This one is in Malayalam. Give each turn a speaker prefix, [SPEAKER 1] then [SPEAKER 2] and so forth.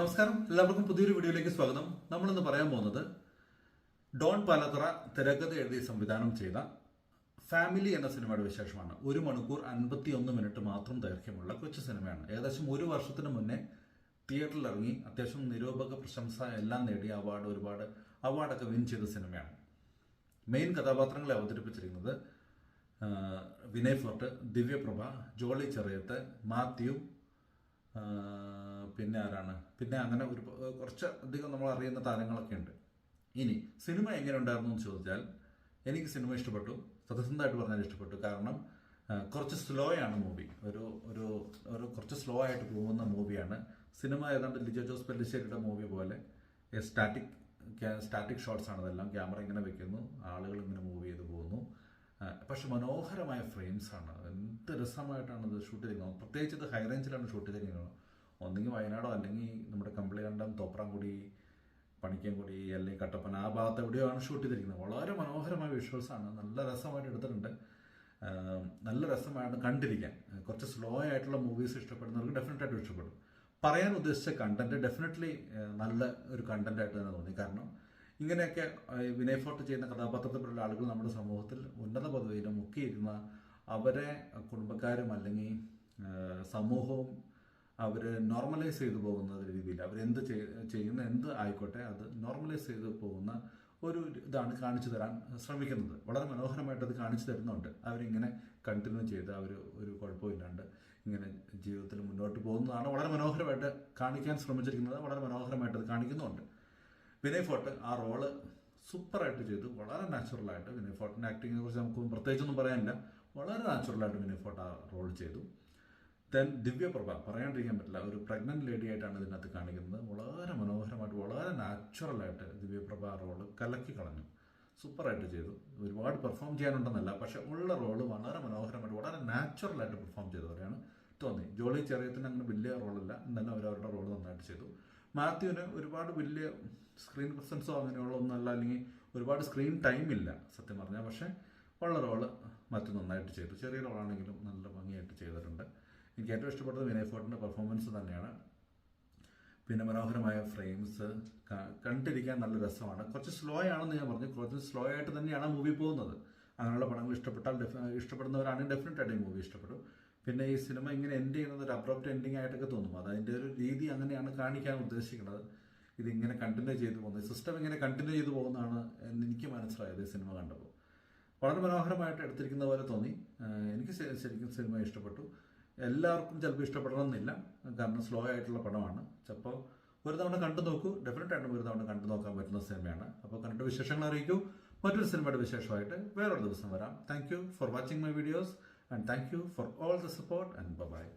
[SPEAKER 1] നമസ്കാരം, എല്ലാവർക്കും പുതിയൊരു വീഡിയോയിലേക്ക് സ്വാഗതം. നമ്മളിന്ന് പറയാൻ പോകുന്നത് ഡോൺ പാലത്തറ തിരക്കഥ എഴുതി സംവിധാനം ചെയ്ത ഫാമിലി എന്ന സിനിമയുടെ വിശേഷമാണ്. 1 മണിക്കൂർ 51 മിനിറ്റ് മാത്രം ദൈർഘ്യമുള്ള കൊച്ചു സിനിമയാണ്. ഏകദേശം 1 വർഷത്തിന് മുന്നേ തിയേറ്ററിൽ ഇറങ്ങി അത്യാവശ്യം നിരൂപക പ്രശംസ എല്ലാം നേടിയ ഒരുപാട് അവാർഡൊക്കെ വിൻ ചെയ്ത സിനിമയാണ്. മെയിൻ കഥാപാത്രങ്ങളെ അവതരിപ്പിച്ചിരിക്കുന്നത് വിനയ് ഫോർട്ട്, ദിവ്യപ്രഭ, ജോളി ചെറിയത്ത്, മാത്യു, പിന്നെ ആരാണ്, പിന്നെ അങ്ങനെ കുറച്ച് അധികം നമ്മൾ അറിയുന്ന താരങ്ങളൊക്കെ ഉണ്ട്. ഇനി സിനിമ എങ്ങനെ ഉണ്ടായിരുന്നു എന്ന് ചോദിച്ചാൽ എനിക്ക് സിനിമ ഇഷ്ടപ്പെട്ടു. സത്യസന്ധമായിട്ട് പറഞ്ഞാൽ ഇഷ്ടപ്പെട്ടു. കാരണം കുറച്ച് സ്ലോ ആണ് മൂവി. ഒരു കുറച്ച് സ്ലോ ആയിട്ട് പോകുന്ന മൂവിയാണ് സിനിമ. ഏതാണ്ട് ലിജോ ജോസ് പെല്ലിശ്ശേരിയുടെ മൂവി പോലെ സ്റ്റാറ്റിക് ഷോട്ട്സ് ആണ് അതെല്ലാം. ക്യാമറ ഇങ്ങനെ വെക്കുന്നു, ആളുകൾ ഇങ്ങനെ മൂവ് ചെയ്ത് പോകുന്നു. പക്ഷെ മനോഹരമായ ഫ്രെയിംസ് ആണ്. എന്ത് രസമായിട്ടാണ് ഇത് ഷൂട്ട് ചെയ്തിരിക്കുന്നത്. പ്രത്യേകിച്ച് ഇത് ഹൈ റേഞ്ചിലാണ് ഷൂട്ട് ചെയ്തിരിക്കുന്നത്. ഒന്നെങ്കിൽ വയനാടോ അല്ലെങ്കിൽ നമ്മുടെ കമ്പളികണ്ടം, തോപ്രാംകുടി, പണിക്കൻകുടി അല്ലെങ്കിൽ കട്ടപ്പന ആ ഭാഗത്ത് എവിടെയോ ആണ് ഷൂട്ട് ചെയ്തിരിക്കുന്നത്. വളരെ മനോഹരമായ വിഷ്വൽസ് ആണ്. നല്ല രസമായിട്ട് എടുത്തിട്ടുണ്ട്. നല്ല രസമായിട്ട് കണ്ടിരിക്കാൻ. കുറച്ച് സ്ലോ ആയിട്ടുള്ള മൂവീസ് ഇഷ്ടപ്പെടുന്നവർക്ക് ഡെഫിനറ്റായിട്ട് ഇഷ്ടപ്പെടും. പറയാൻ ഉദ്ദേശിച്ച കണ്ടന്റ് ഡെഫിനറ്റ്ലി നല്ല ഒരു കണ്ടന്റ് ആയിട്ട് തന്നെ തോന്നി. കാരണം ഇങ്ങനെയൊക്കെ വിനയ് ഫോർട്ട് ചെയ്യുന്ന കഥാപാത്രത്തിലുള്ള ആളുകൾ നമ്മുടെ സമൂഹത്തിൽ ഉന്നത പദവിയിലും മുക്കിയിരുന്ന അവരെ കുടുംബക്കാരും അല്ലെങ്കിൽ സമൂഹവും അവർ നോർമലൈസ് ചെയ്തു പോകുന്ന രീതിയിൽ അവരെന്ത് ചെയ്യുന്ന എന്ത് ആയിക്കോട്ടെ അത് നോർമലൈസ് ചെയ്തു പോകുന്ന ഒരു ഇതാണ് കാണിച്ചു തരാൻ ശ്രമിക്കുന്നത്. വളരെ മനോഹരമായിട്ട് അത് കാണിച്ചു തരുന്നുണ്ട്. അവരിങ്ങനെ കണ്ടിന്യൂ ചെയ്ത് ഒരു കുഴപ്പമില്ലാണ്ട് ഇങ്ങനെ ജീവിതത്തിൽ മുന്നോട്ട് പോകുന്നതാണ് വളരെ മനോഹരമായിട്ട് കാണിക്കാൻ ശ്രമിച്ചിരിക്കുന്നത്. വളരെ മനോഹരമായിട്ട് അത് കാണിക്കുന്നുണ്ട്. വിനയ് ഫോർട്ട് ആ റോള് സൂപ്പറായിട്ട് ചെയ്തു. വളരെ നാച്ചുറലായിട്ട് വിനയ് ഫോർട്ടിൻ്റെ ആക്ടിങ്ങിനെ കുറിച്ച് നമുക്ക് പ്രത്യേകിച്ചൊന്നും പറയാനില്ല. വളരെ നാച്ചുറലായിട്ട് വിനയ് ഫോർട്ട് ആ റോൾ ചെയ്തു. ദെൻ ദിവ്യപ്രഭ പറയാണ്ടിരിക്കാൻ പറ്റില്ല. ഒരു പ്രഗ്നന്റ് ലേഡി ആയിട്ടാണ് ഇതിനകത്ത് കാണിക്കുന്നത്. വളരെ മനോഹരമായിട്ട് വളരെ നാച്ചുറലായിട്ട് ദിവ്യപ്രഭ ആ റോള് കലക്കി കളഞ്ഞു. സൂപ്പറായിട്ട് ചെയ്തു. ഒരുപാട് പെർഫോം ചെയ്യാനുണ്ടെന്നല്ല, പക്ഷെ ഉള്ള റോള് വളരെ മനോഹരമായിട്ട് വളരെ നാച്ചുറലായിട്ട് പെർഫോം ചെയ്തവരെയാണ് തോന്നി. ജോളി ചെറിയത്തിന് അങ്ങനെ വലിയ റോളല്ല, എന്നാലും അവരവരുടെ റോള് നന്നായിട്ട് ചെയ്തു. മാത്യുവിന് ഒരുപാട് വലിയ സ്ക്രീൻ പ്രസൻസോ അങ്ങനെയുള്ള ഒന്നല്ല, അല്ലെങ്കിൽ ഒരുപാട് സ്ക്രീൻ ടൈം ഇല്ല സത്യം പറഞ്ഞാൽ. പക്ഷേ ഉള്ള റോള് മാത്യു നന്നായിട്ട് ചെയ്തു. ചെറിയ റോളാണെങ്കിലും നല്ല ഭംഗിയായിട്ട് ചെയ്തിട്ടുണ്ട്. എനിക്ക് ഏറ്റവും ഇഷ്ടപ്പെട്ടത് വിനയ് ഫോർട്ടിൻ്റെ പെർഫോമൻസ് തന്നെയാണ്. പിന്നെ മനോഹരമായ ഫ്രെയിംസ്, കണ്ടിരിക്കാൻ നല്ല രസമാണ്. കുറച്ച് സ്ലോ ആണെന്ന് ഞാൻ പറഞ്ഞു. കുറച്ച് സ്ലോ ആയിട്ട് തന്നെയാണ് മൂവി പോകുന്നത്. അങ്ങനെയുള്ള പടങ്ങൾ ഇഷ്ടപ്പെടുന്നവരാണെങ്കിൽ ഡെഫിനറ്റായിട്ട് ഈ മൂവി ഇഷ്ടപ്പെടും. പിന്നെ ഈ സിനിമ ഇങ്ങനെ എൻഡ് ചെയ്യുന്നത് ഒരു അബ്രപ്റ്റ് എൻഡിങ് ആയിട്ടൊക്കെ തോന്നും. അതിൻ്റെ ഒരു രീതി അങ്ങനെയാണ് കാണിക്കാൻ ഉദ്ദേശിക്കുന്നത്. ഇതിങ്ങനെ കണ്ടിന്യൂ ചെയ്തു പോകുന്നത്, സിസ്റ്റം ഇങ്ങനെ കണ്ടിന്യൂ ചെയ്തു പോകുന്നതാണ് എന്ന് എനിക്ക് മനസ്സിലായത് ഈ സിനിമ കണ്ടപ്പോൾ. വളരെ മനോഹരമായിട്ട് എടുത്തിരിക്കുന്ന പോലെ തോന്നി. എനിക്ക് ശരിക്കും സിനിമ ഇഷ്ടപ്പെട്ടു. എല്ലാവർക്കും ചിലപ്പോൾ ഇഷ്ടപ്പെടണമെന്നില്ല, കാരണം സ്ലോ ആയിട്ടുള്ള പടമാണ്. ചിലപ്പോൾ ഒരു തവണ കണ്ടു നോക്കൂ. ഡെഫിനറ്റായിട്ടും ഒരു തവണ കണ്ടു നോക്കാൻ പറ്റുന്ന സിനിമയാണ്. അപ്പോൾ കണ്ടിട്ട് വിശേഷങ്ങൾ അറിയിക്കൂ. മറ്റൊരു സിനിമയുടെ വിശേഷമായിട്ട് വേറൊരു ദിവസം വരാം. Thank you for watching my videos and thank you for all the support and bye bye.